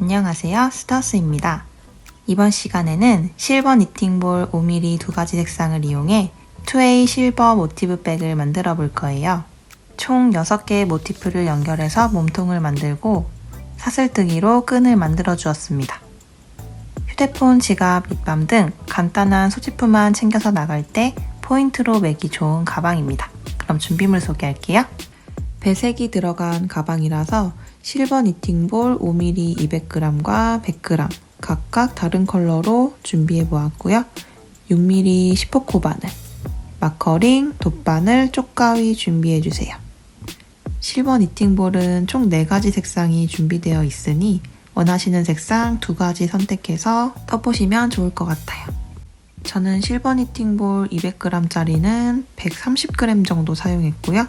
안녕하세요, 스타스입니다. 이번 시간에는 실버 니팅볼 5mm 두 가지 색상을 이용해 2A 실버 모티브 백을 만들어 볼 거예요. 총 6개의 모티프를 연결해서 몸통을 만들고 사슬뜨기로 끈을 만들어 주었습니다. 휴대폰, 지갑, 립밤 등 간단한 소지품만 챙겨서 나갈 때 포인트로 매기 좋은 가방입니다. 그럼 준비물 소개할게요. 배색이 들어간 가방이라서 실버 니팅볼 5mm 200g과 100g 각각 다른 컬러로 준비해 보았고요. 6mm 10호 바늘, 마커링, 돗바늘, 쪽가위 준비해 주세요. 실버 니팅볼은 총 4가지 색상이 준비되어 있으니 원하시는 색상 2가지 선택해서 떠보시면 좋을 것 같아요. 저는 실버 니팅볼 200g짜리는 130g 정도 사용했고요.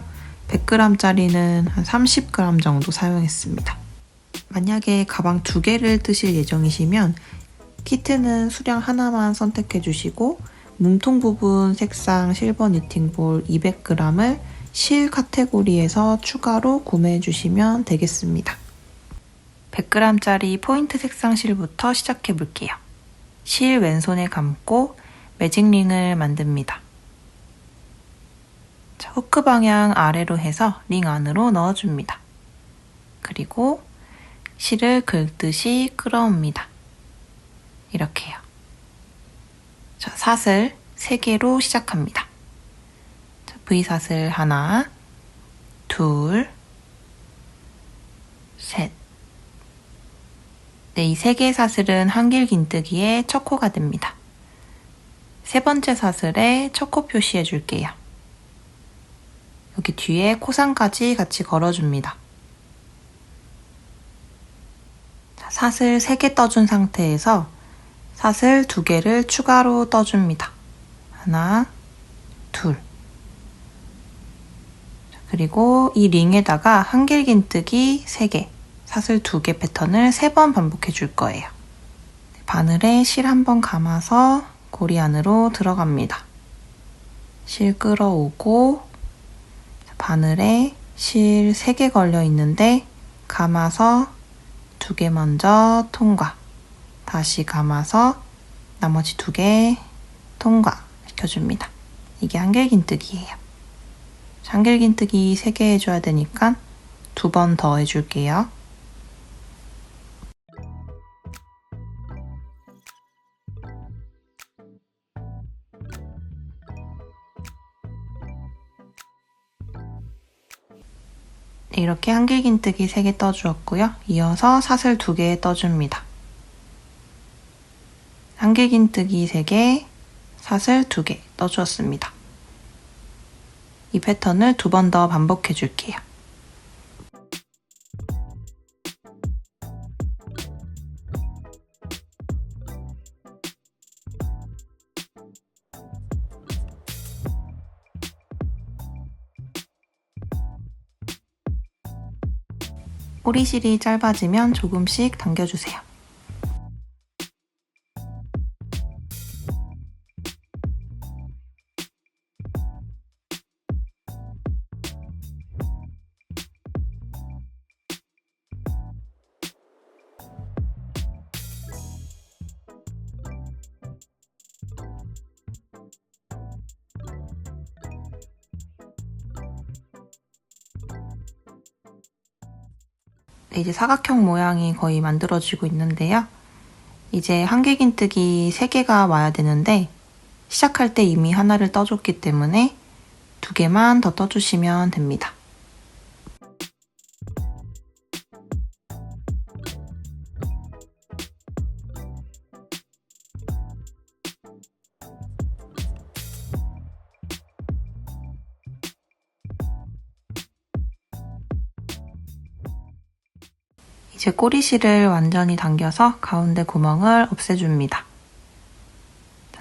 100g짜리는 한 30g 정도 사용했습니다. 만약에 가방 2개를 뜨실 예정이시면 키트는 수량 하나만 선택해 주시고 몸통 부분 색상 실버 니팅볼 200g을 실 카테고리에서 추가로 구매해 주시면 되겠습니다. 100g짜리 포인트 색상 실부터 시작해 볼게요. 실 왼손에 감고 매직링을 만듭니다. 자, 후크 방향 아래로 해서 링 안으로 넣어줍니다. 그리고 실을 긁듯이 끌어옵니다. 이렇게요. 자, 사슬 3개로 시작합니다. 자, V사슬 하나, 둘, 셋. 네, 이 3개의 사슬은 한길 긴뜨기의 첫 코가 됩니다. 3번째 사슬에 첫 코 표시해 줄게요. 여기 뒤에 코상까지 같이 걸어줍니다. 자, 사슬 3개 떠준 상태에서 사슬 2개를 추가로 떠줍니다. 하나, 둘. 그리고 이 링에다가 한길긴뜨기 3개, 사슬 2개 패턴을 3번 반복해 줄 거예요. 바늘에 실 한번 감아서 고리 안으로 들어갑니다. 실 끌어오고 바늘에 실 3개 걸려 있는데 감아서 2개 먼저 통과, 다시 감아서 나머지 2개 통과 시켜줍니다. 이게 한길긴뜨기예요. 한길긴뜨기 3개 해줘야 되니까 2번 더 해줄게요. 이렇게 한길긴뜨기 3개 떠주었고요. 이어서 사슬 2개 떠줍니다. 한길긴뜨기 3개, 사슬 2개 떠주었습니다. 이 패턴을 2번 더 반복해 줄게요. 꼬리실이 짧아지면 조금씩 당겨주세요. 네, 이제 사각형 모양이 거의 만들어지고 있는데요. 이제 한길긴뜨기 3개가 와야 되는데 시작할 때 이미 하나를 떠줬기 때문에 2개만 더 떠주시면 됩니다. 이제 꼬리실을 완전히 당겨서 가운데 구멍을 없애줍니다.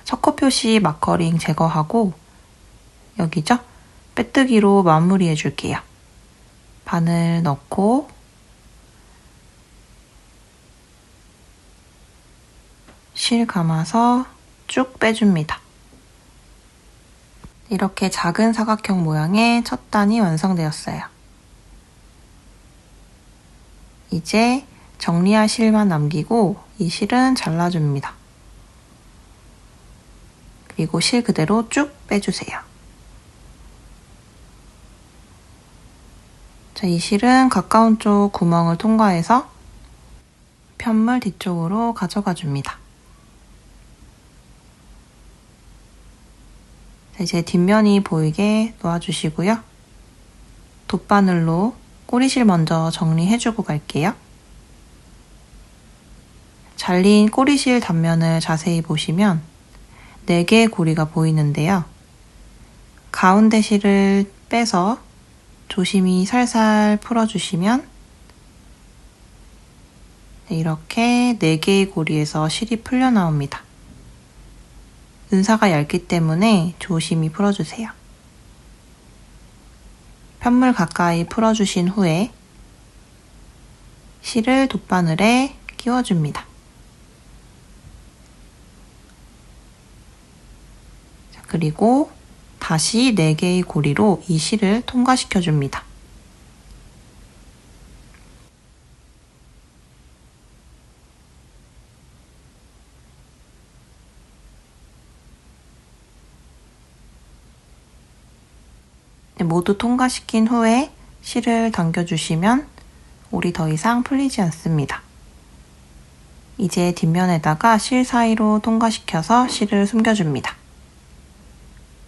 첫 코 표시 마커링 제거하고 여기죠? 빼뜨기로 마무리해 줄게요. 바늘 넣고 실 감아서 쭉 빼줍니다. 이렇게 작은 사각형 모양의 첫 단이 완성되었어요. 이제 정리할 실만 남기고 이 실은 잘라줍니다. 그리고 실 그대로 쭉 빼주세요. 자, 이 실은 가까운 쪽 구멍을 통과해서 편물 뒤쪽으로 가져가 줍니다. 자, 이제 뒷면이 보이게 놓아주시고요. 돗바늘로 꼬리실 먼저 정리해주고 갈게요. 잘린 꼬리실 단면을 자세히 보시면 4개의 고리가 보이는데요. 가운데 실을 빼서 조심히 살살 풀어주시면 이렇게 4개의 고리에서 실이 풀려 나옵니다. 은사가 얇기 때문에 조심히 풀어주세요. 편물 가까이 풀어주신 후에 실을 돗바늘에 끼워줍니다. 그리고 다시 4개의 고리로 이 실을 통과시켜줍니다. 모두 통과시킨 후에 실을 당겨주시면 올이 더 이상 풀리지 않습니다. 이제 뒷면에다가 실 사이로 통과시켜서 실을 숨겨줍니다.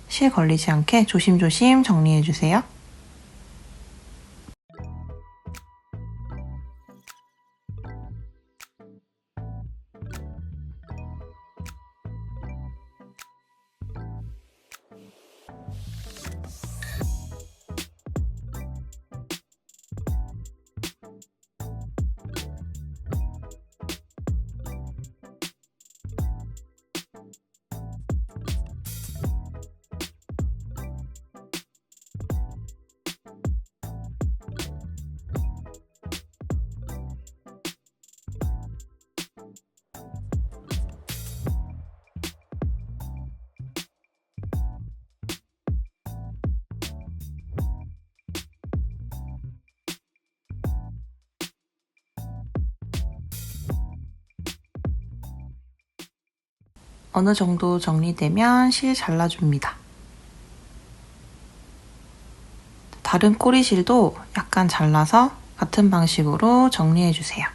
실 걸리지 않게 조심조심 정리해주세요. 어느 정도 정리되면 실 잘라줍니다. 다른 꼬리실도 약간 잘라서 같은 방식으로 정리해주세요.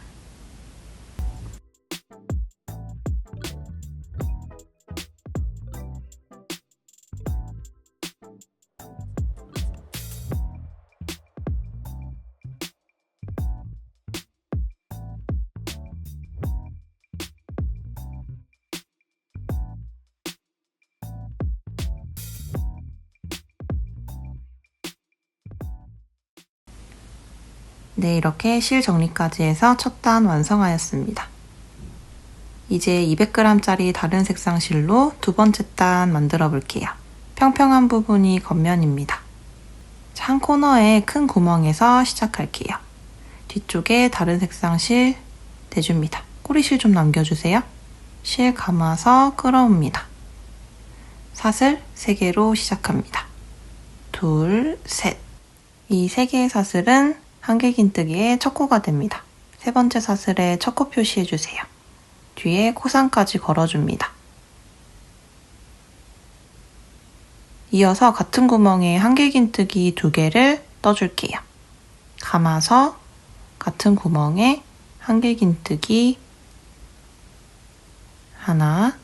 네, 이렇게 실 정리까지 해서 첫 단 완성하였습니다. 이제 200g짜리 다른 색상 실로 두 번째 단 만들어 볼게요. 평평한 부분이 겉면입니다. 한 코너에 큰 구멍에서 시작할게요. 뒤쪽에 다른 색상 실 대줍니다. 꼬리실 좀 남겨주세요. 실 감아서 끌어옵니다. 사슬 3개로 시작합니다. 둘, 셋. 이 3개의 사슬은 한길긴뜨기의 첫 코가 됩니다. 세 번째 사슬에 첫 코 표시해주세요. 뒤에 코상까지 걸어줍니다. 이어서 같은 구멍에 한길긴뜨기 2개를 떠줄게요. 감아서 같은 구멍에 한길긴뜨기 하나,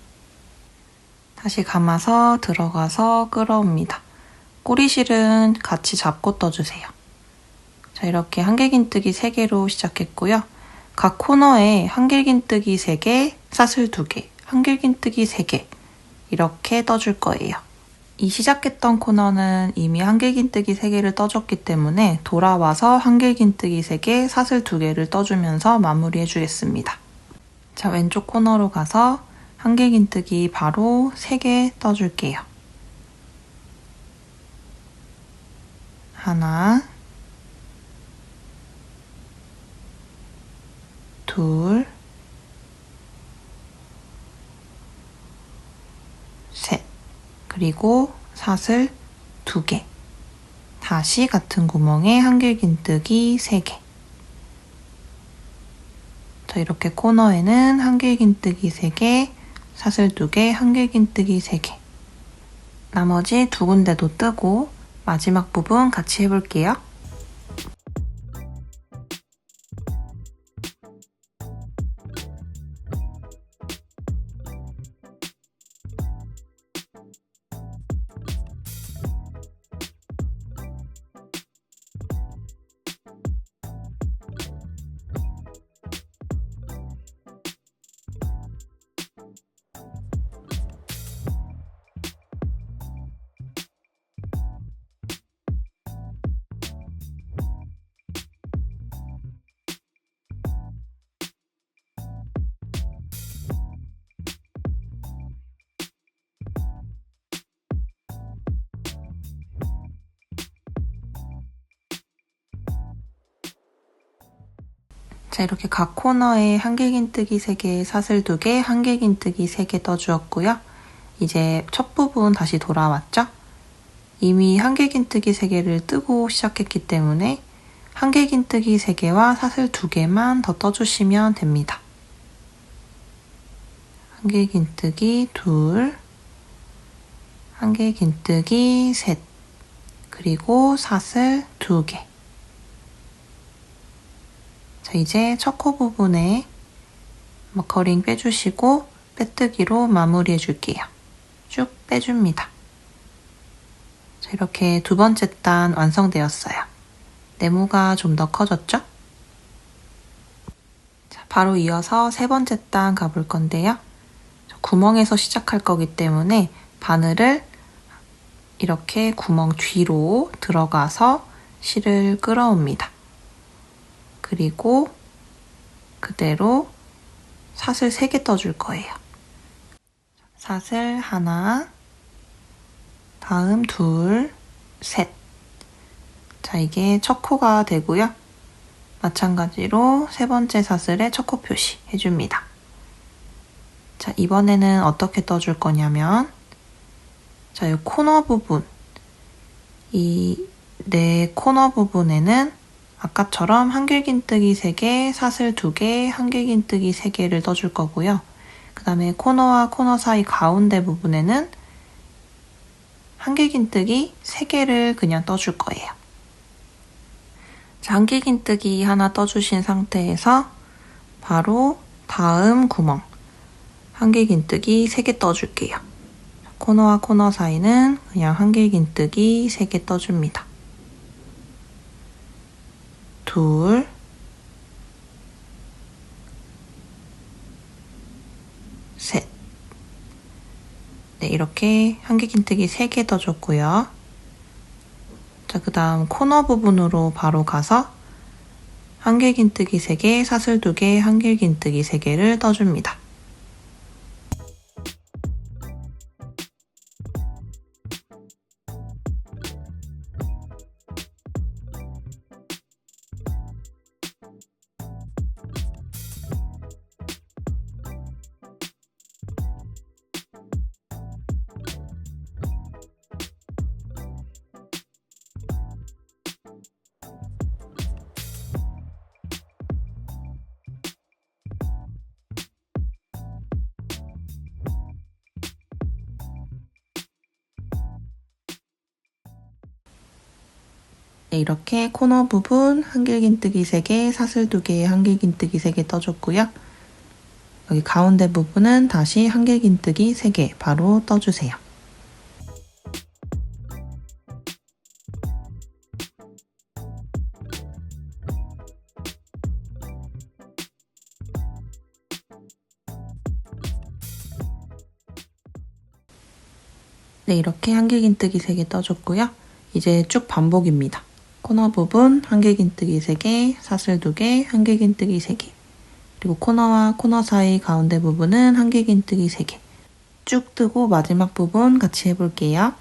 다시 감아서 들어가서 끌어옵니다. 꼬리실은 같이 잡고 떠주세요. 자, 이렇게 한길긴뜨기 3개로 시작했고요. 각 코너에 한길긴뜨기 3개, 사슬 2개, 한길긴뜨기 3개 이렇게 떠줄 거예요. 이 시작했던 코너는 이미 한길긴뜨기 3개를 떠줬기 때문에 돌아와서 한길긴뜨기 3개, 사슬 2개를 떠주면서 마무리해 주겠습니다. 자, 왼쪽 코너로 가서 한길긴뜨기 바로 3개 떠줄게요. 하나, 둘, 셋. 그리고 사슬 2개. 다시 같은 구멍에 한길긴뜨기 3개. 자, 이렇게 코너에는 한길긴뜨기 3개, 사슬 2개, 한길긴뜨기 3개. 나머지 2군데도 뜨고 마지막 부분 같이 해볼게요. 자, 이렇게 각 코너에 한길긴뜨기 3개, 사슬 2개, 한길긴뜨기 3개 떠주었고요. 이제 첫 부분 다시 돌아왔죠? 이미 한길긴뜨기 3개를 뜨고 시작했기 때문에 한길긴뜨기 3개와 사슬 2개만 더 떠주시면 됩니다. 한길긴뜨기 2, 한길긴뜨기 3, 그리고 사슬 2개. 자, 이제 첫 코 부분에 머커링 빼주시고 빼뜨기로 마무리해 줄게요. 쭉 빼줍니다. 자, 이렇게 2번째 단 완성되었어요. 네모가 좀 더 커졌죠? 자, 바로 이어서 3번째 단 가볼 건데요. 구멍에서 시작할 거기 때문에 바늘을 이렇게 구멍 뒤로 들어가서 실을 끌어옵니다. 그리고 그대로 사슬 3개 떠줄 거예요. 사슬 하나, 다음 둘, 셋. 자, 이게 첫 코가 되고요. 마찬가지로 3번째 사슬에 첫 코 표시 해줍니다. 자, 이번에는 어떻게 떠줄 거냐면, 자, 이 코너 부분, 이 네 코너 부분에는 아까처럼 한길긴뜨기 3개, 사슬 2개, 한길긴뜨기 3개를 떠줄 거고요. 그 다음에 코너와 코너 사이 가운데 부분에는 한길긴뜨기 3개를 그냥 떠줄 거예요. 자, 한길긴뜨기 하나 떠주신 상태에서 바로 다음 구멍 한길긴뜨기 3개 떠줄게요. 코너와 코너 사이는 그냥 한길긴뜨기 3개 떠줍니다. 둘, 셋. 네, 이렇게 한길긴뜨기 3개 떠줬고요. 자, 그 다음 코너 부분으로 바로 가서 한길긴뜨기 3개, 사슬 2개, 한길긴뜨기 3개를 떠줍니다. 네, 이렇게 코너 부분 한길긴뜨기 3개, 사슬 2개, 한길긴뜨기 3개 떠줬고요. 여기 가운데 부분은 다시 한길긴뜨기 3개 바로 떠주세요. 네, 이렇게 한길긴뜨기 3개 떠줬고요. 이제 쭉 반복입니다. 코너 부분 한길긴뜨기 3개, 사슬 2개, 한길긴뜨기 3개. 그리고 코너와 코너 사이 가운데 부분은 한길긴뜨기 3개. 쭉 뜨고 마지막 부분 같이 해볼게요.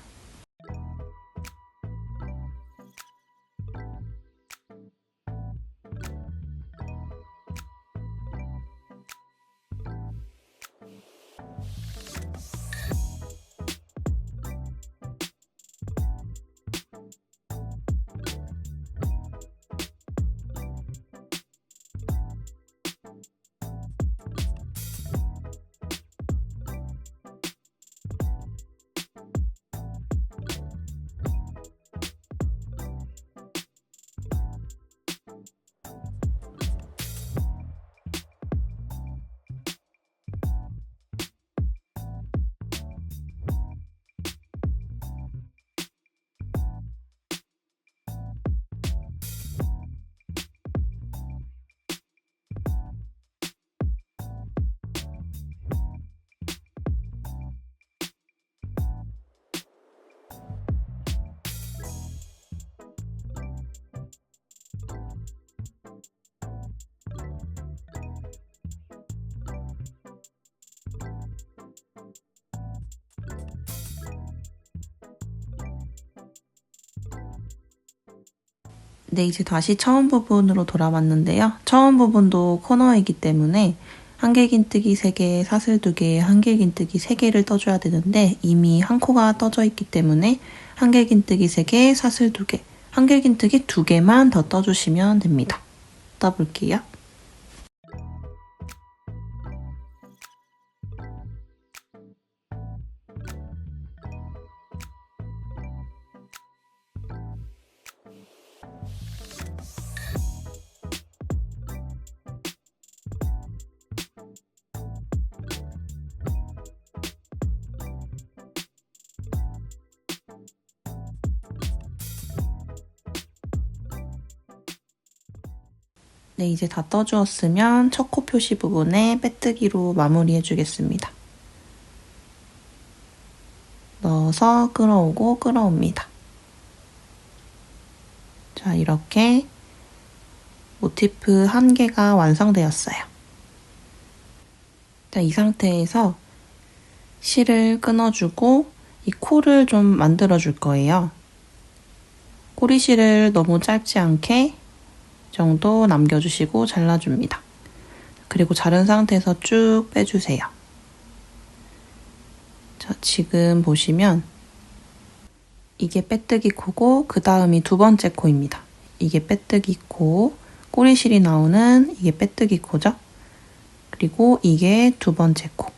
네, 이제 다시 처음 부분으로 돌아왔는데요. 처음 부분도 코너이기 때문에 한길긴뜨기 3개, 사슬 2개, 한길긴뜨기 3개를 떠줘야 되는데 이미 한 코가 떠져 있기 때문에 한길긴뜨기 3개, 사슬 2개, 한길긴뜨기 2개만 더 떠주시면 됩니다. 떠볼게요. 네, 이제 다 떠주었으면 첫 코 표시 부분에 빼뜨기로 마무리해 주겠습니다. 넣어서 끌어오고 끌어옵니다. 자, 이렇게 모티프 1개가 완성되었어요. 자, 이 상태에서 실을 끊어주고 이 코를 좀 만들어줄 거예요. 꼬리실을 너무 짧지 않게 정도 남겨주시고 잘라줍니다. 그리고 자른 상태에서 쭉 빼주세요. 자, 지금 보시면 이게 빼뜨기 코고 그 다음이 2번째 코입니다. 이게 빼뜨기 코, 꼬리실이 나오는 이게 빼뜨기 코죠. 그리고 이게 2번째 코.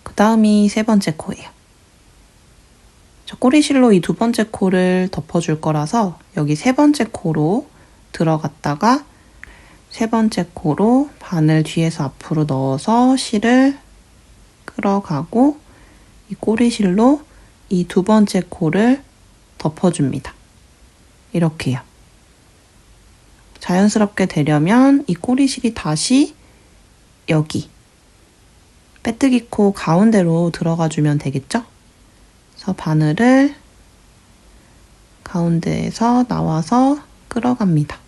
그 다음이 3번째 코예요. 저 꼬리실로 이 2번째 코를 덮어줄 거라서 여기 3번째 코로 들어갔다가 3번째 코로 바늘 뒤에서 앞으로 넣어서 실을 끌어가고 이 꼬리실로 이 2번째 코를 덮어줍니다. 이렇게요. 자연스럽게 되려면 이 꼬리실이 다시 여기 빼뜨기 코 가운데로 들어가주면 되겠죠? 그래서 바늘을 가운데에서 나와서 끌어갑니다.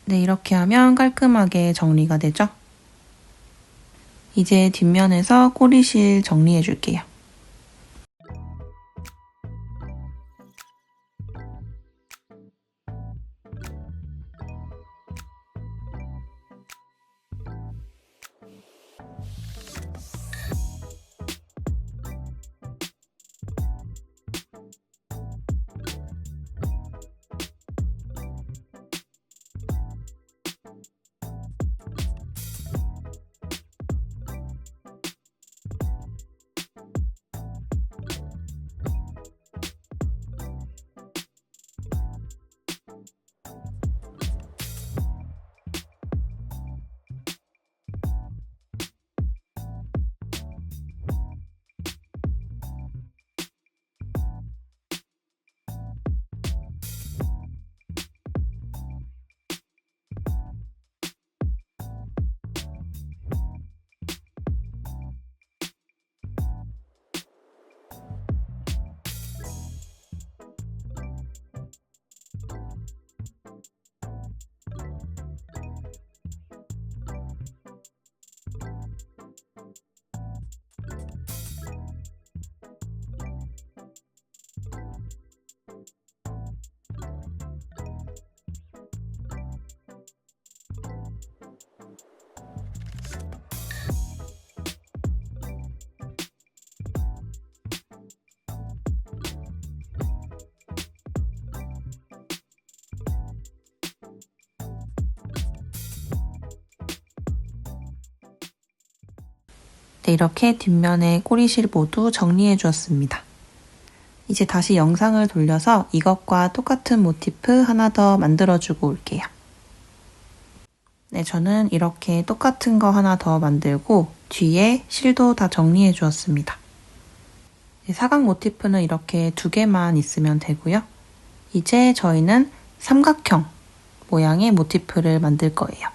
네, 이렇게 하면 깔끔하게 정리가 되죠? 이제 뒷면에서 꼬리실 정리해 줄게요. 네, 이렇게 뒷면에 꼬리실 모두 정리해 주었습니다. 이제 다시 영상을 돌려서 이것과 똑같은 모티프 하나 더 만들어주고 올게요. 네, 저는 이렇게 똑같은 거 하나 더 만들고 뒤에 실도 다 정리해 주었습니다. 사각 모티프는 이렇게 2개만 있으면 되고요. 이제 저희는 삼각형 모양의 모티프를 만들 거예요.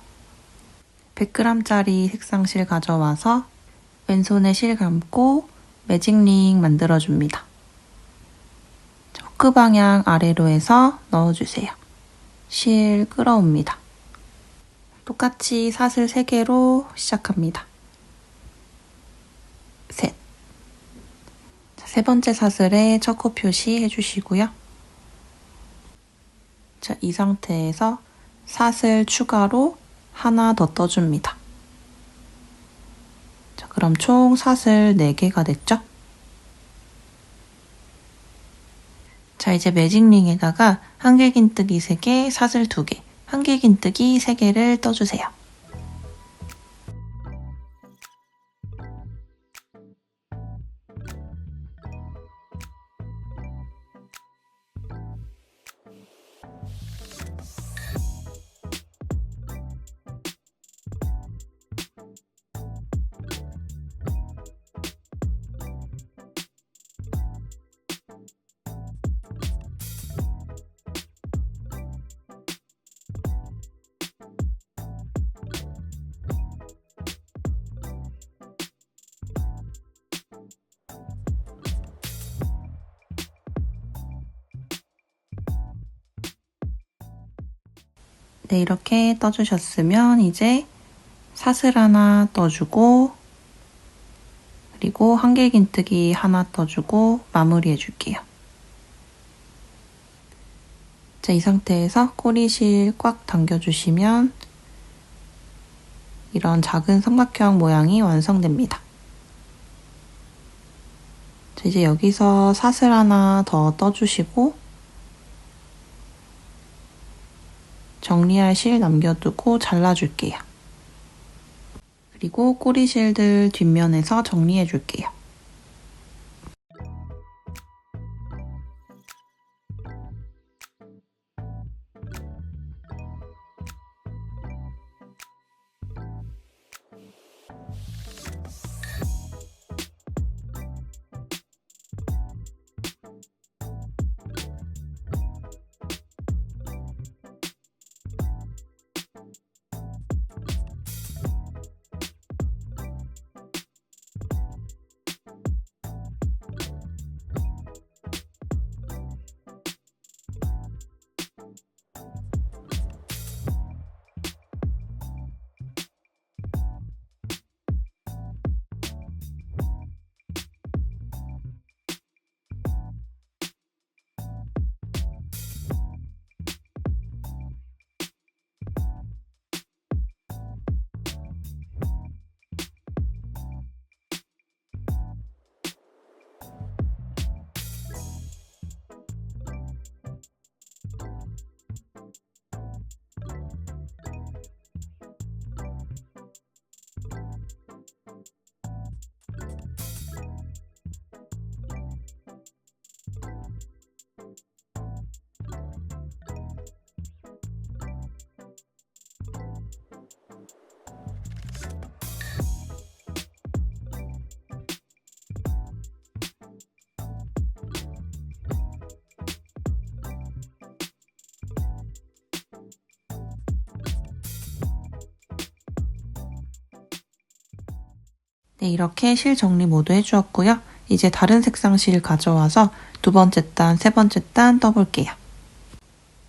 100g짜리 색상실 가져와서 왼손에 실 감고 매직링 만들어줍니다. 후크 방향 아래로 해서 넣어주세요. 실 끌어옵니다. 똑같이 사슬 3개로 시작합니다. 셋. 세 번째 사슬에 첫 코 표시 해주시고요. 자, 이 상태에서 사슬 추가로 하나 더 떠줍니다. 자, 그럼 총 사슬 4개가 됐죠? 자, 이제 매직링에다가 한길긴뜨기 3개, 사슬 2개, 한길긴뜨기 3개를 떠주세요. 네, 이렇게 떠주셨으면 이제 사슬 하나 떠주고 그리고 한길긴뜨기 하나 떠주고 마무리해 줄게요. 자, 이 상태에서 꼬리실 꽉 당겨주시면 이런 작은 삼각형 모양이 완성됩니다. 자, 이제 여기서 사슬 하나 더 떠주시고 정리할 실 남겨두고 잘라줄게요. 그리고 꼬리실들 뒷면에서 정리해줄게요. 네, 이렇게 실 정리 모두 해주었고요. 이제 다른 색상 실 가져와서 2번째 단, 3번째 단 떠볼게요.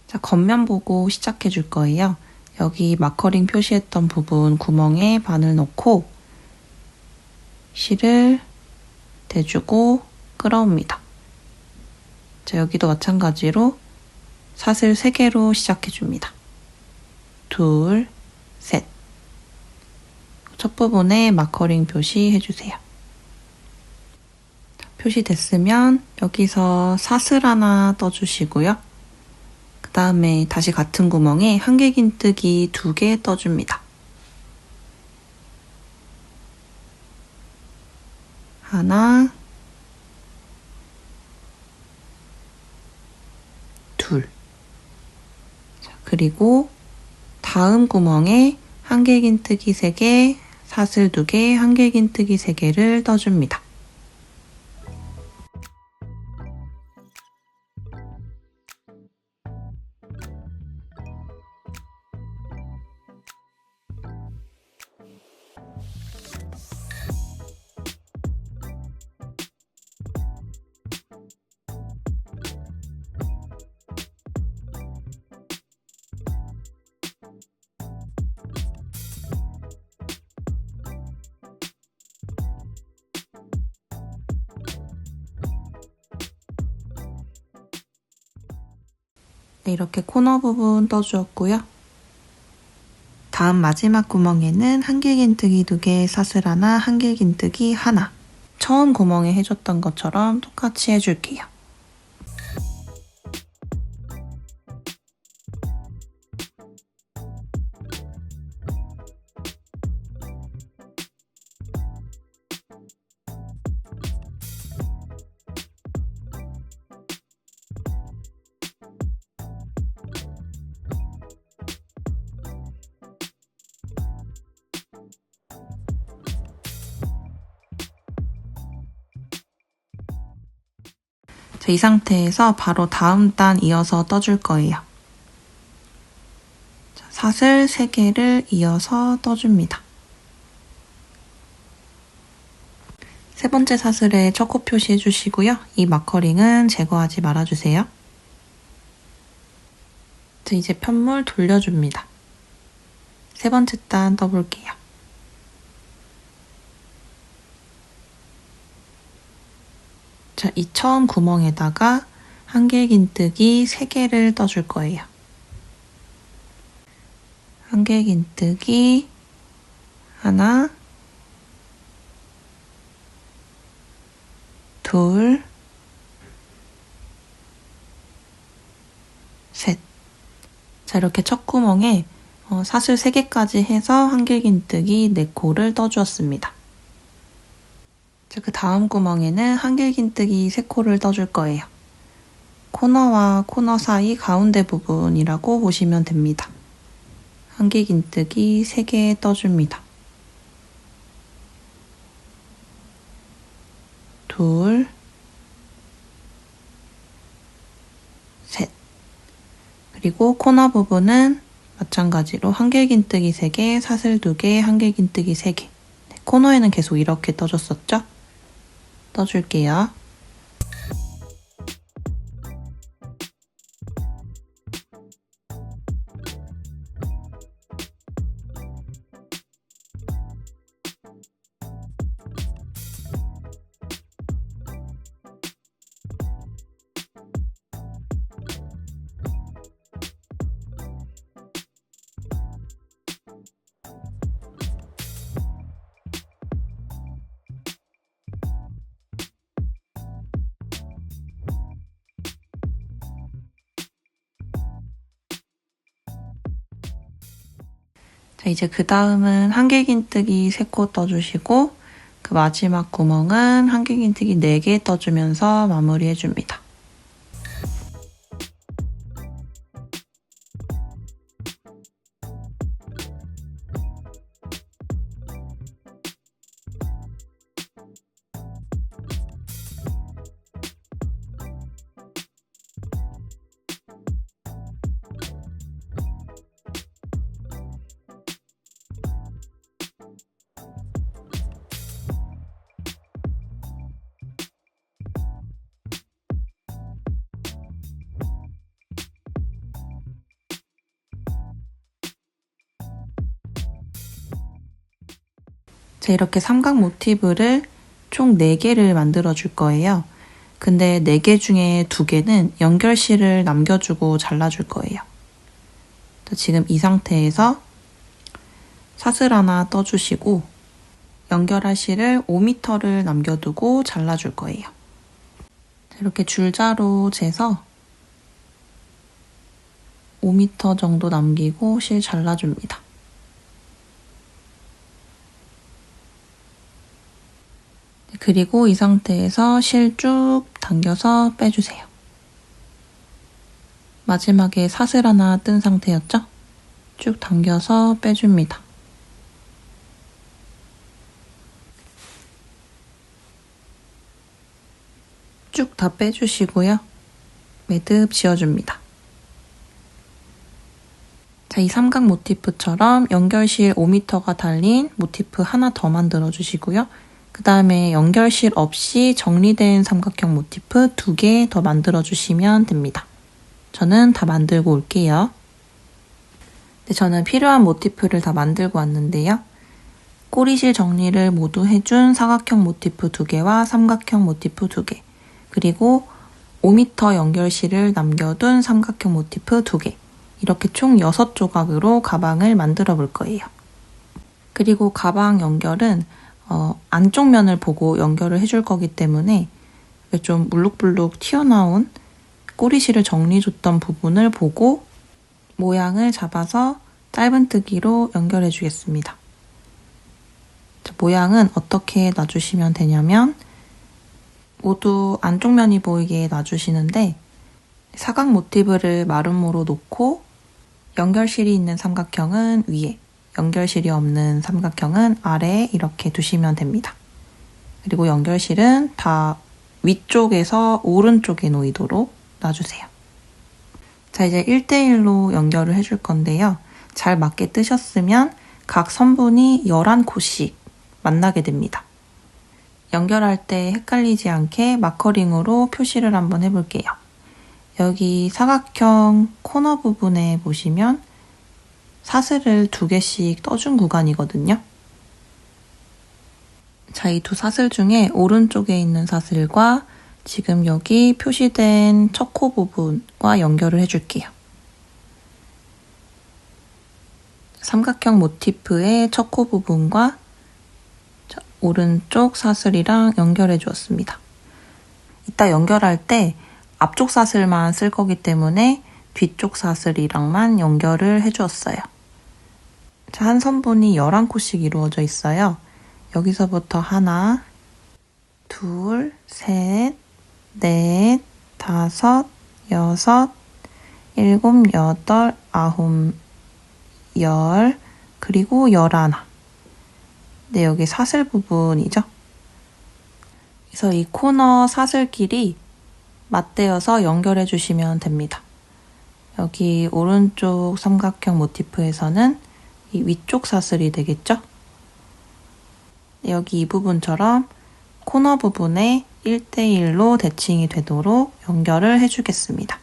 자, 겉면 보고 시작해 줄 거예요. 여기 마커링 표시했던 부분 구멍에 바늘 넣고 실을 대주고 끌어옵니다. 자, 여기도 마찬가지로 사슬 3개로 시작해 줍니다. 둘, 셋. 첫 부분에 마커링 표시해주세요. 표시됐으면 여기서 사슬 하나 떠주시고요. 그 다음에 다시 같은 구멍에 한길긴뜨기 2개 떠줍니다. 하나, 둘. 자, 그리고 다음 구멍에 한길긴뜨기 3개, 사슬 2개, 한길긴뜨기 3개를 떠줍니다. 네, 이렇게 코너 부분 떠주었고요. 다음 마지막 구멍에는 한길긴뜨기 2개, 사슬 하나, 한길긴뜨기 하나. 처음 구멍에 해줬던 것처럼 똑같이 해줄게요. 자, 이 상태에서 바로 다음 단 이어서 떠줄 거예요. 자, 사슬 3개를 이어서 떠줍니다. 세 번째 사슬에 첫 코 표시해 주시고요. 이 마커링은 제거하지 말아주세요. 자, 이제 편물 돌려줍니다. 세 번째 단 떠볼게요. 자, 이 처음 구멍에다가 한길긴뜨기 3개를 떠줄 거예요. 한길긴뜨기 하나, 둘, 셋. 자, 이렇게 첫 구멍에 사슬 3개까지 해서 한길긴뜨기 4코를 떠주었습니다. 자, 그 다음 구멍에는 한길긴뜨기 3코를 떠줄 거예요. 코너와 코너 사이 가운데 부분이라고 보시면 됩니다. 한길긴뜨기 3개 떠줍니다. 둘, 셋. 그리고 코너 부분은 마찬가지로 한길긴뜨기 3개, 사슬 2개, 한길긴뜨기 3개. 네, 코너에는 계속 이렇게 떠줬었죠? 떠줄게요. 자, 이제 그 다음은 한길긴뜨기 3코 떠주시고 그 마지막 구멍은 한길긴뜨기 4개 떠주면서 마무리해줍니다. 자, 이렇게 삼각 모티브를 총 4개를 만들어 줄 거예요. 근데 4개 중에 2개는 연결실을 남겨주고 잘라줄 거예요. 자, 지금 이 상태에서 사슬 하나 떠주시고 연결할 실을 5m를 남겨두고 잘라줄 거예요. 자, 이렇게 줄자로 재서 5m 정도 남기고 실 잘라줍니다. 그리고 이 상태에서 실 쭉 당겨서 빼주세요. 마지막에 사슬 하나 뜬 상태였죠? 쭉 당겨서 빼줍니다. 쭉 다 빼주시고요. 매듭 지어줍니다. 자, 이 삼각 모티프처럼 연결실 5m가 달린 모티프 하나 더 만들어주시고요. 그 다음에 연결실 없이 정리된 삼각형 모티프 2개 더 만들어주시면 됩니다. 저는 다 만들고 올게요. 네, 저는 필요한 모티프를 다 만들고 왔는데요. 꼬리실 정리를 모두 해준 사각형 모티프 2개와 삼각형 모티프 2개, 그리고 5m 연결실을 남겨둔 삼각형 모티프 2개. 이렇게 총 6조각으로 가방을 만들어 볼 거예요. 그리고 가방 연결은 안쪽 면을 보고 연결을 해줄 거기 때문에 좀 물룩불룩 튀어나온 꼬리실을 정리해줬던 부분을 보고 모양을 잡아서 짧은뜨기로 연결해 주겠습니다. 모양은 어떻게 놔주시면 되냐면 모두 안쪽 면이 보이게 놔주시는데 사각 모티브를 마름모로 놓고 연결실이 있는 삼각형은 위에, 연결실이 없는 삼각형은 아래에 이렇게 두시면 됩니다. 그리고 연결실은 다 위쪽에서 오른쪽에 놓이도록 놔주세요. 자, 이제 1대1로 연결을 해줄 건데요. 잘 맞게 뜨셨으면 각 선분이 11코씩 만나게 됩니다. 연결할 때 헷갈리지 않게 마커링으로 표시를 한번 해볼게요. 여기 사각형 코너 부분에 보시면 사슬을 2개씩 떠준 구간이거든요. 자, 이 두 사슬 중에 오른쪽에 있는 사슬과 지금 여기 표시된 첫 코 부분과 연결을 해줄게요. 삼각형 모티프의 첫 코 부분과 오른쪽 사슬이랑 연결해 주었습니다. 이따 연결할 때 앞쪽 사슬만 쓸 거기 때문에 뒤쪽 사슬이랑만 연결을 해주었어요. 자, 한 선분이 11코씩 이루어져 있어요. 여기서부터 하나, 둘, 셋, 넷, 다섯, 여섯, 일곱, 여덟, 아홉, 열, 그리고 11. 네, 여기 사슬 부분이죠. 그래서 이 코너 사슬끼리 맞대어서 연결해 주시면 됩니다. 여기 오른쪽 삼각형 모티프에서는 이 위쪽 사슬이 되겠죠? 여기 이 부분처럼 코너 부분에 1대1로 대칭이 되도록 연결을 해주겠습니다.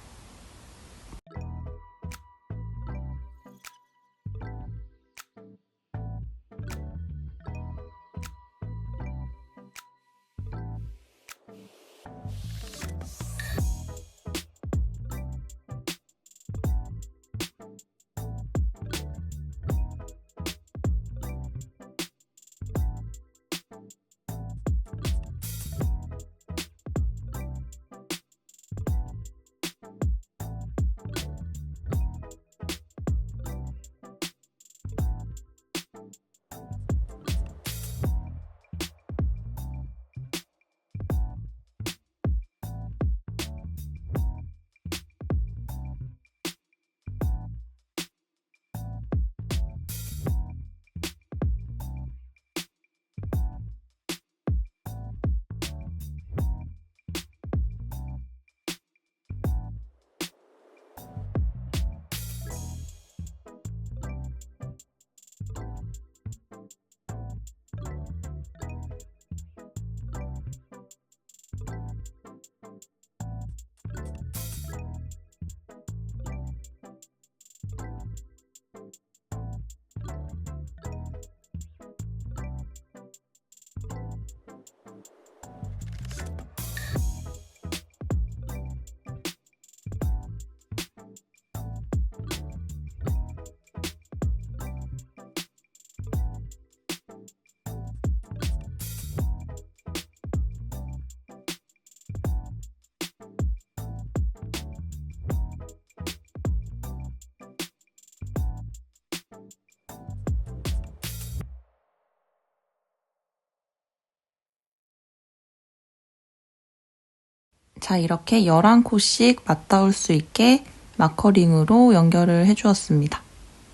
자, 이렇게 11코씩 맞닿을 수 있게 마커링으로 연결을 해주었습니다.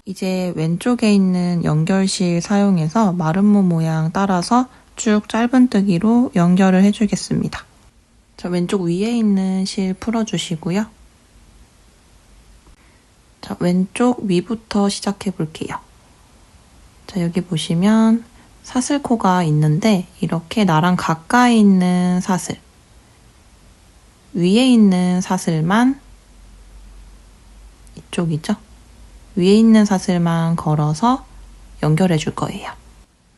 이제 왼쪽에 있는 연결실 사용해서 마름모 모양 따라서 쭉 짧은뜨기로 연결을 해주겠습니다. 자, 왼쪽 위에 있는 실 풀어주시고요. 자, 왼쪽 위부터 시작해 볼게요. 자, 여기 보시면 사슬코가 있는데 이렇게 나랑 가까이 있는 사슬, 위에 있는 사슬만, 이쪽이죠? 위에 있는 사슬만 걸어서 연결해 줄 거예요.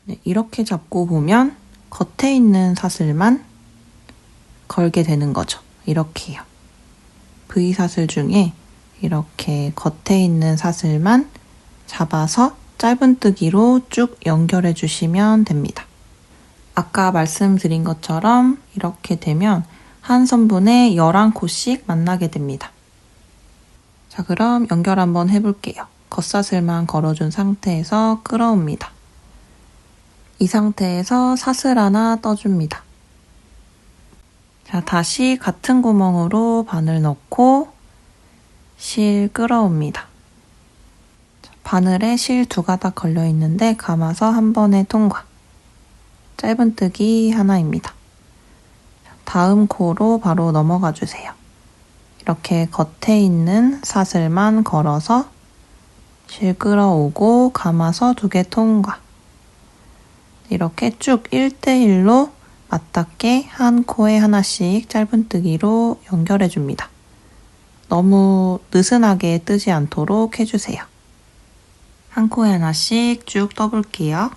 네, 이렇게 잡고 보면 겉에 있는 사슬만 걸게 되는 거죠. 이렇게요. V사슬 중에 이렇게 겉에 있는 사슬만 잡아서 짧은뜨기로 쭉 연결해 주시면 됩니다. 아까 말씀드린 것처럼 이렇게 되면 한 선분에 11코씩 만나게 됩니다. 자, 그럼 연결 한번 해볼게요. 겉사슬만 걸어준 상태에서 끌어옵니다. 이 상태에서 사슬 하나 떠줍니다. 자, 다시 같은 구멍으로 바늘 넣고 실 끌어옵니다. 자, 바늘에 실 2가닥 걸려 있는데 감아서 한 번에 통과. 짧은뜨기 하나입니다. 자, 다음 코로 바로 넘어가 주세요. 이렇게 겉에 있는 사슬만 걸어서 실 끌어오고 감아서 2개 통과. 이렇게 쭉 1대1로 맞닿게 한 코에 하나씩 짧은뜨기로 연결해줍니다. 너무 느슨하게 뜨지 않도록 해주세요. 한 코에 하나씩 쭉 떠볼게요.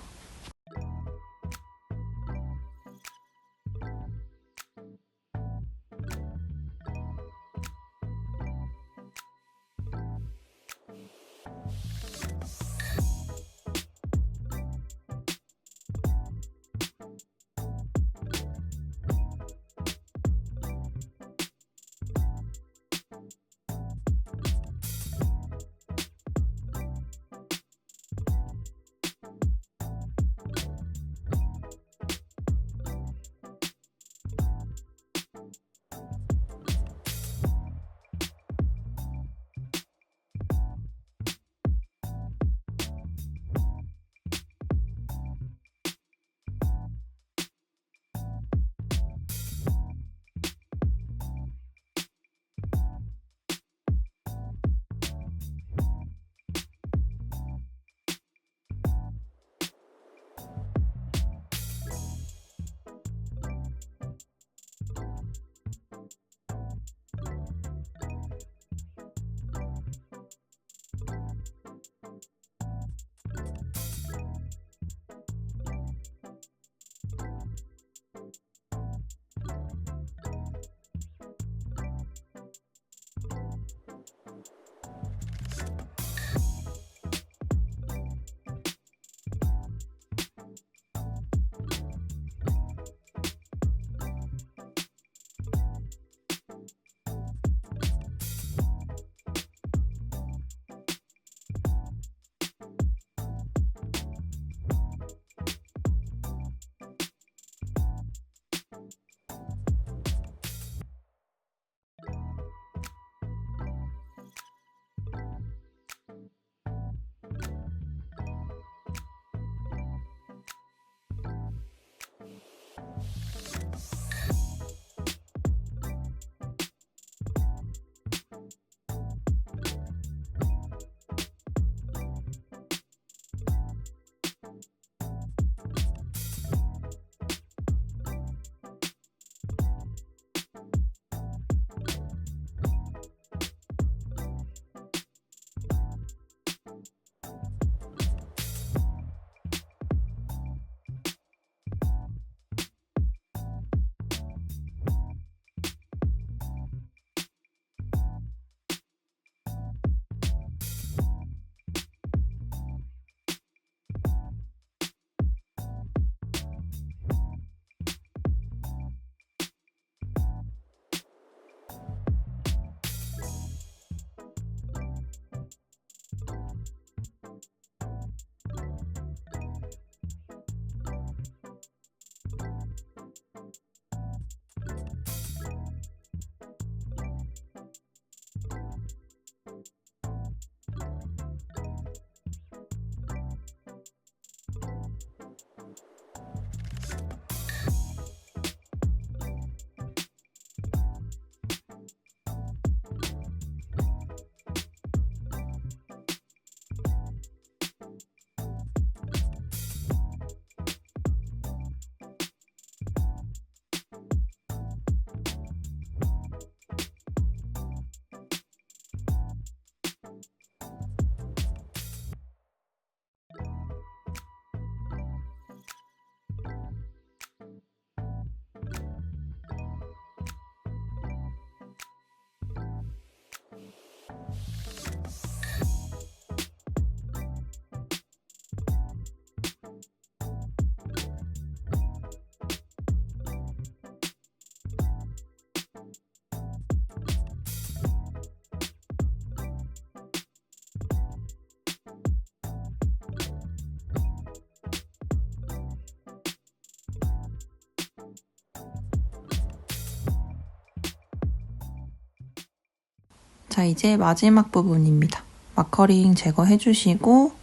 자, 이제 마지막 부분입니다. 마커링 제거해주시고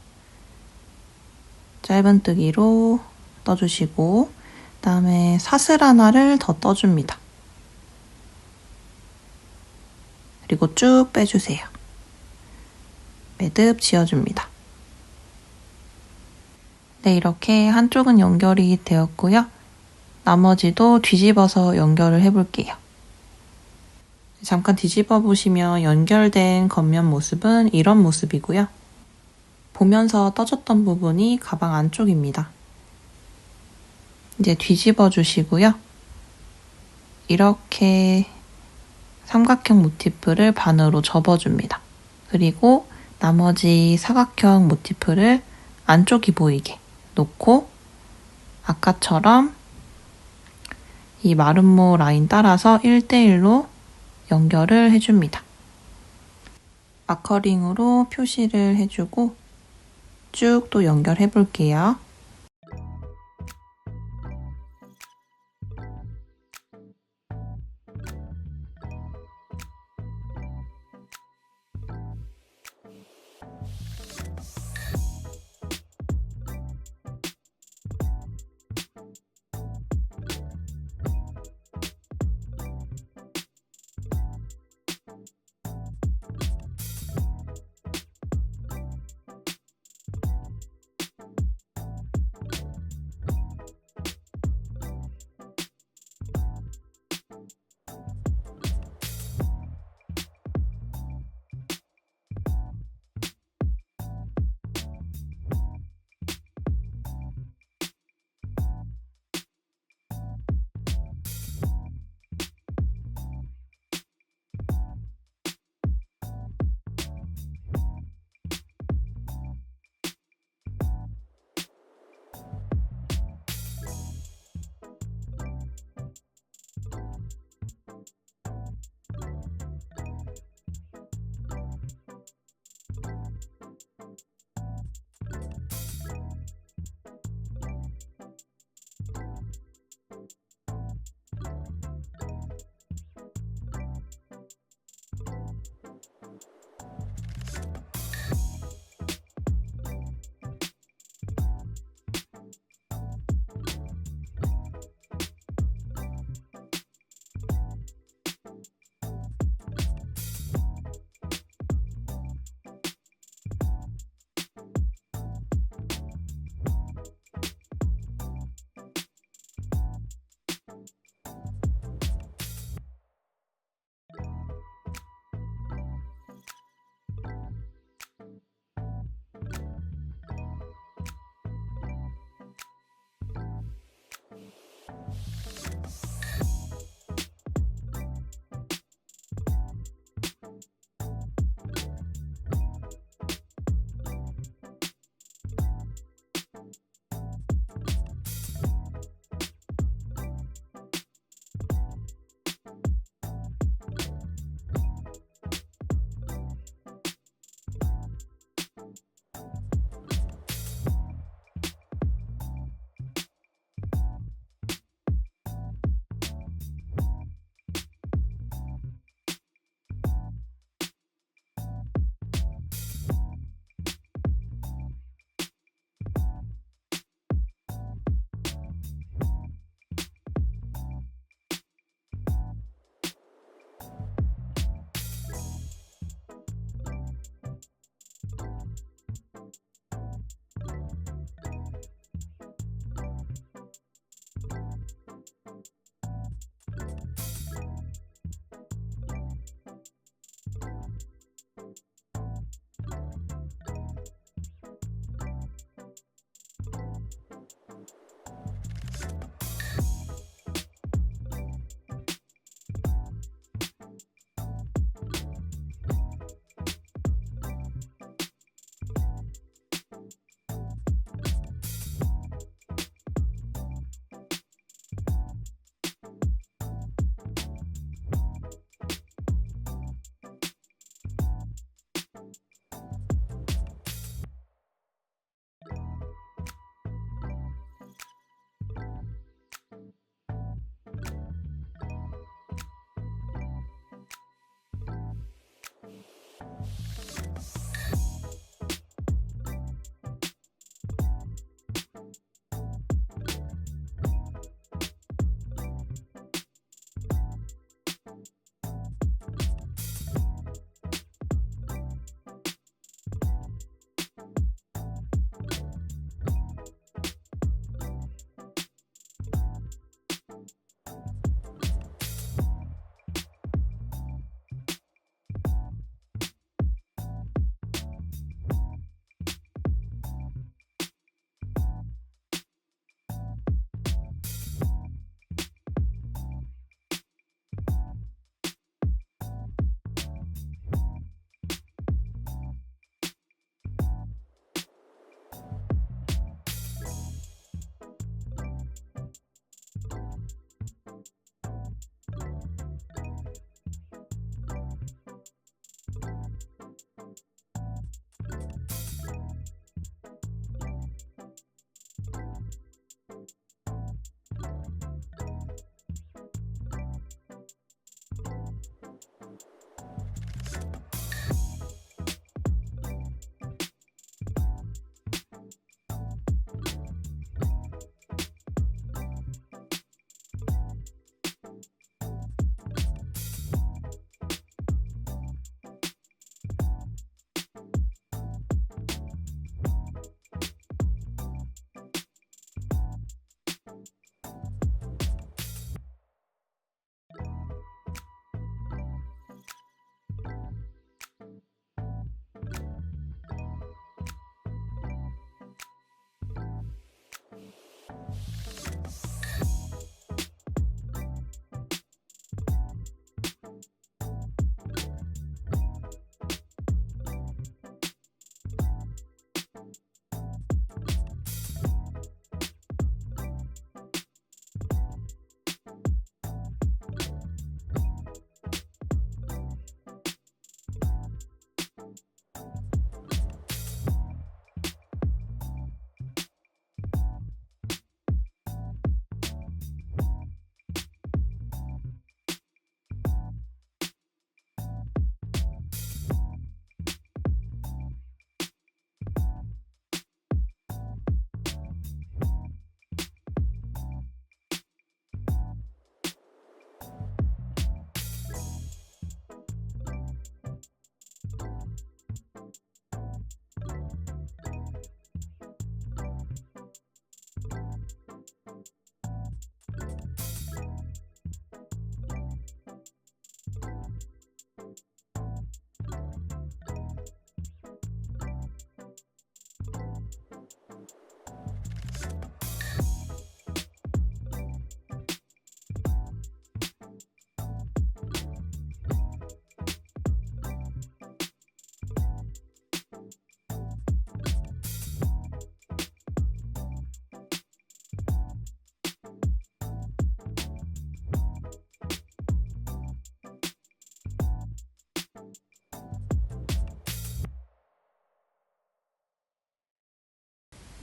짧은뜨기로 떠주시고 그다음에 사슬 하나를 더 떠줍니다. 그리고 쭉 빼주세요. 매듭 지어줍니다. 네, 이렇게 한쪽은 연결이 되었고요. 나머지도 뒤집어서 연결을 해볼게요. 잠깐 뒤집어 보시면 연결된 겉면 모습은 이런 모습이고요. 보면서 떠줬던 부분이 가방 안쪽입니다. 이제 뒤집어 주시고요. 이렇게 삼각형 모티프를 반으로 접어줍니다. 그리고 나머지 사각형 모티프를 안쪽이 보이게 놓고 아까처럼 이 마름모 라인 따라서 1대1로 연결을 해줍니다. 마커링으로 표시를 해주고 쭉 또 연결해 볼게요.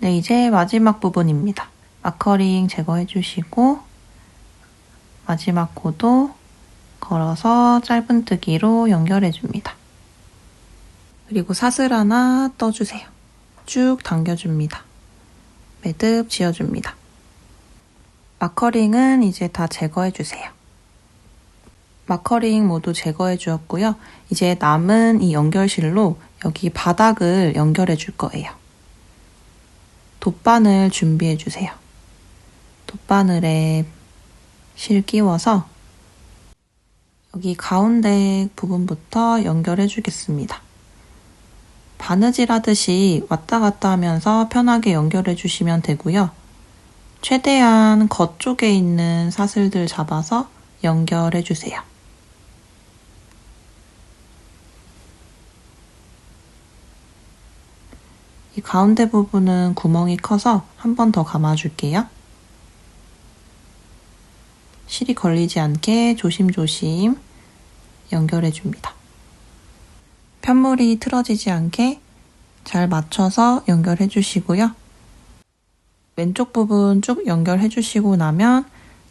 네, 이제 마지막 부분입니다. 마커링 제거해주시고 마지막 코도 걸어서 짧은뜨기로 연결해줍니다. 그리고 사슬 하나 떠주세요. 쭉 당겨줍니다. 매듭 지어줍니다. 마커링은 이제 다 제거해주세요. 마커링 모두 제거해 주었고요. 이제 남은 이 연결실로 여기 바닥을 연결해 줄 거예요. 돗바늘 준비해 주세요. 돗바늘에 실 끼워서 여기 가운데 부분부터 연결해 주겠습니다. 바느질 하듯이 왔다 갔다 하면서 편하게 연결해 주시면 되고요. 최대한 겉쪽에 있는 사슬들 잡아서 연결해 주세요. 이 가운데 부분은 구멍이 커서 한 번 더 감아줄게요. 실이 걸리지 않게 조심조심 연결해줍니다. 편물이 틀어지지 않게 잘 맞춰서 연결해주시고요. 왼쪽 부분 쭉 연결해주시고 나면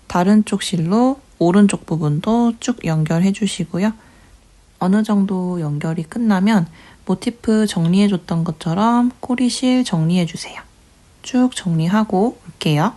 다른 쪽 실로 오른쪽 부분도 쭉 연결해주시고요. 어느 정도 연결이 끝나면 모티프 정리해줬던 것처럼 꼬리실 정리해주세요. 쭉 정리하고 올게요.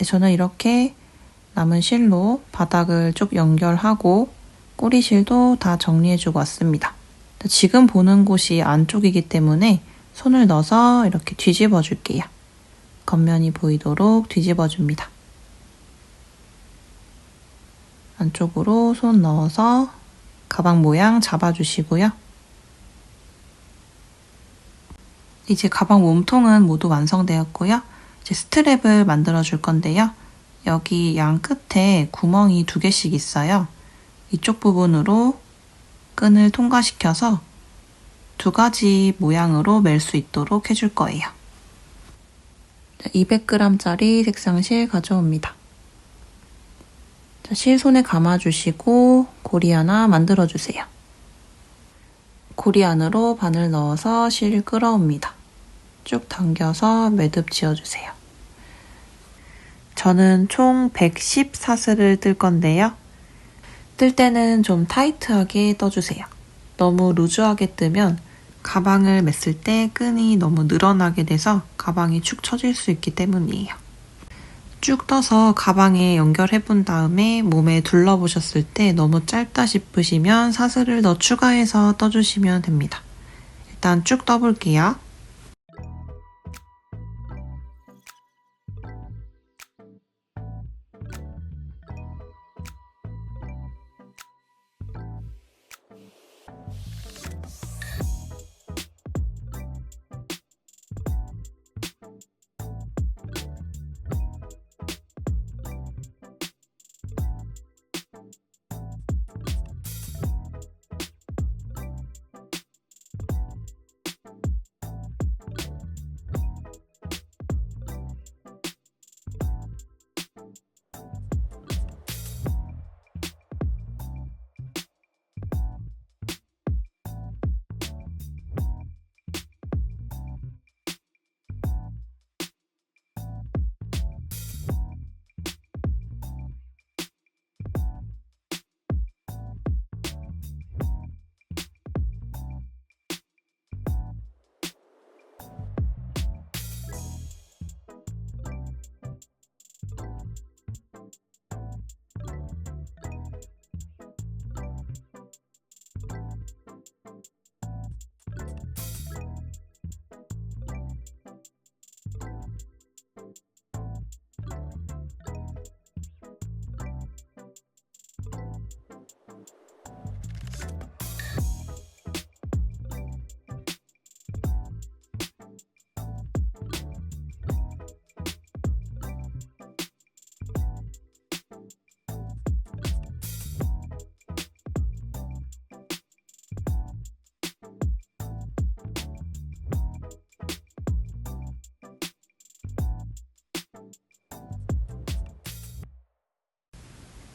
저는 이렇게 남은 실로 바닥을 쭉 연결하고 꼬리실도 다 정리해주고 왔습니다. 지금 보는 곳이 안쪽이기 때문에 손을 넣어서 이렇게 뒤집어 줄게요. 겉면이 보이도록 뒤집어 줍니다. 안쪽으로 손 넣어서 가방 모양 잡아주시고요. 이제 가방 몸통은 모두 완성되었고요. 이제 스트랩을 만들어 줄 건데요. 여기 양 끝에 구멍이 2개씩 있어요. 이쪽 부분으로 끈을 통과시켜서 2가지 모양으로 멜 수 있도록 해줄 거예요. 200g짜리 색상실 가져옵니다. 실 손에 감아주시고 고리 하나 만들어주세요. 고리 안으로 바늘 넣어서 실 끌어옵니다. 쭉 당겨서 매듭 지어주세요. 저는 총 110사슬을 뜰 건데요. 뜰 때는 좀 타이트하게 떠주세요. 너무 루즈하게 뜨면 가방을 맸을 때 끈이 너무 늘어나게 돼서 가방이 축 처질 수 있기 때문이에요. 쭉 떠서 가방에 연결해 본 다음에 몸에 둘러보셨을 때 너무 짧다 싶으시면 사슬을 더 추가해서 떠주시면 됩니다. 일단 쭉 떠볼게요.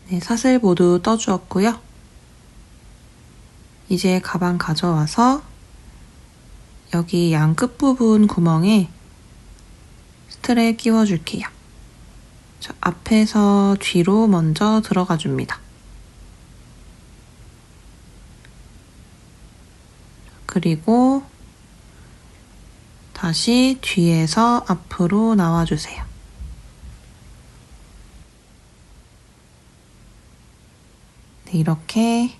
네, 사슬 모두 떠주었고요. 이제 가방 가져와서 여기 양 끝부분 구멍에 스트랩 끼워줄게요. 앞에서 뒤로 먼저 들어가 줍니다. 그리고 다시 뒤에서 앞으로 나와주세요. 네, 이렇게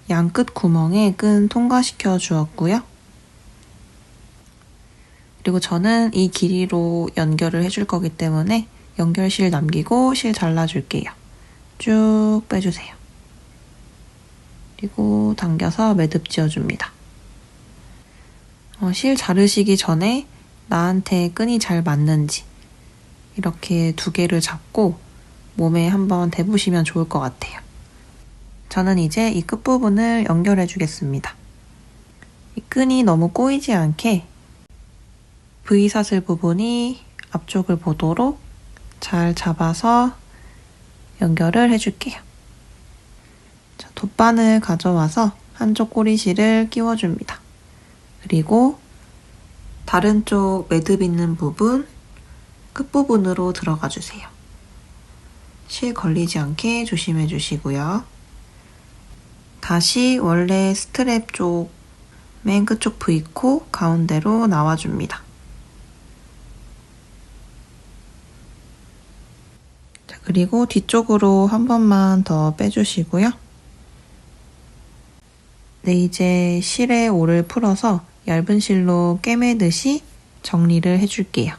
양 끝 구멍에 끈 통과시켜 주었고요. 그리고 저는 이 길이로 연결을 해줄 거기 때문에 연결실 남기고 실 잘라줄게요. 쭉 빼주세요. 그리고 당겨서 매듭 지어줍니다. 실 자르시기 전에 나한테 끈이 잘 맞는지 이렇게 2개를 잡고 몸에 한번 대보시면 좋을 것 같아요. 저는 이제 이 끝부분을 연결해 주겠습니다. 이 끈이 너무 꼬이지 않게 V사슬 부분이 앞쪽을 보도록 잘 잡아서 연결을 해줄게요. 자, 돗바늘 가져와서 한쪽 꼬리실을 끼워줍니다. 그리고 다른 쪽 매듭 있는 부분 끝부분으로 들어가 주세요. 실 걸리지 않게 조심해 주시고요. 다시 원래 스트랩 쪽 맨 끝쪽 V코 가운데로 나와줍니다. 그리고 뒤쪽으로 한 번만 더 빼주시고요. 네, 이제 실에 올을 풀어서 얇은 실로 꿰매듯이 정리를 해줄게요.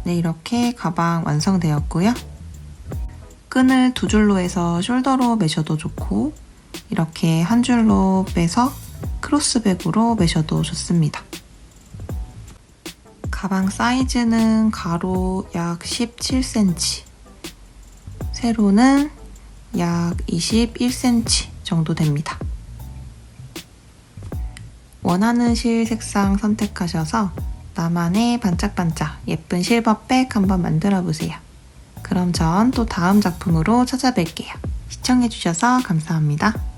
네, 이렇게 가방 완성되었고요. 끈을 두 줄로 해서 숄더로 매셔도 좋고 이렇게 한 줄로 빼서 크로스백으로 매셔도 좋습니다. 가방 사이즈는 가로 약 17cm, 세로는 약 21cm 정도 됩니다. 원하는 실 색상 선택하셔서 나만의 반짝반짝 예쁜 실버백 한번 만들어보세요. 그럼 전 또 다음 작품으로 찾아뵐게요. 시청해주셔서 감사합니다.